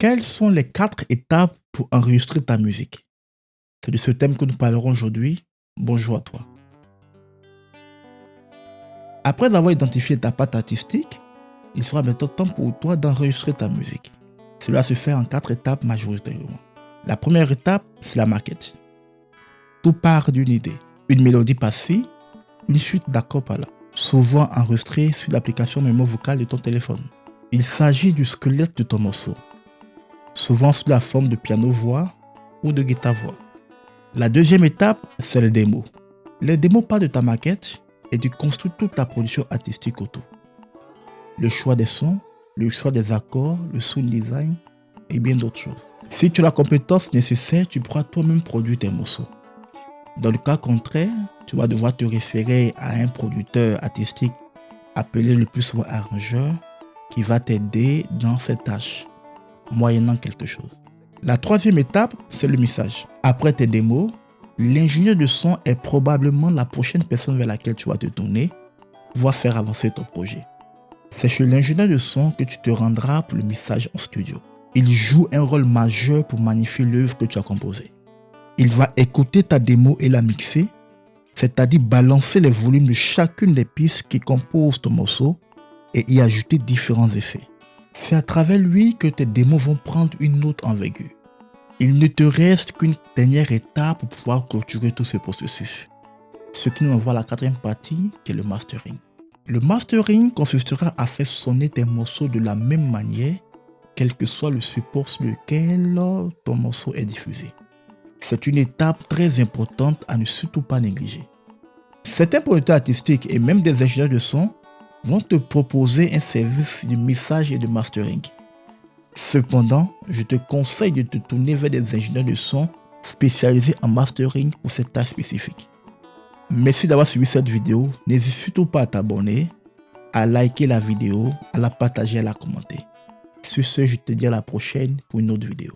Quelles sont les 4 étapes pour enregistrer ta musique? C'est de ce thème que nous parlerons aujourd'hui. Bonjour à toi. Après avoir identifié ta patte artistique, il sera maintenant temps pour toi d'enregistrer ta musique. Cela se fait en 4 étapes majoritairement. La première étape, c'est la maquette. Tout part d'une idée. Une mélodie par-ci, une suite d'accords par-là, souvent enregistrée sur l'application mémo vocale de ton téléphone. Il s'agit du squelette de ton morceau, souvent sous la forme de piano-voix ou de guitare-voix. La deuxième étape, c'est les démos. Les démos partent de ta maquette et tu construis toute la production artistique autour. Le choix des sons, le choix des accords, le sound design et bien d'autres choses. Si tu as la compétence nécessaire, tu pourras toi-même produire tes morceaux. Dans le cas contraire, tu vas devoir te référer à un producteur artistique appelé le plus souvent arrangeur qui va t'aider dans cette tâche, moyennant quelque chose. La troisième étape, c'est le mixage. Après tes démos, l'ingénieur de son est probablement la prochaine personne vers laquelle tu vas te tourner pour pouvoir faire avancer ton projet. C'est chez l'ingénieur de son que tu te rendras pour le mixage en studio. Il joue un rôle majeur pour magnifier l'œuvre que tu as composée. Il va écouter ta démo et la mixer, c'est-à-dire balancer les volumes de chacune des pistes qui composent ton morceau et y ajouter différents effets. C'est à travers lui que tes démos vont prendre une autre envergure. Il ne te reste qu'une dernière étape pour pouvoir clôturer tout ce processus. Ce qui nous envoie à la quatrième partie, qui est le mastering. Le mastering consistera à faire sonner tes morceaux de la même manière, quel que soit le support sur lequel ton morceau est diffusé. C'est une étape très importante à ne surtout pas négliger. Certains producteurs artistiques et même des ingénieurs de son vont te proposer un service de mixage et de mastering. Cependant, je te conseille de te tourner vers des ingénieurs de son spécialisés en mastering pour cette tâche spécifique. Merci d'avoir suivi cette vidéo. N'hésite surtout pas à t'abonner, à liker la vidéo, à la partager et à la commenter. Sur ce, je te dis à la prochaine pour une autre vidéo.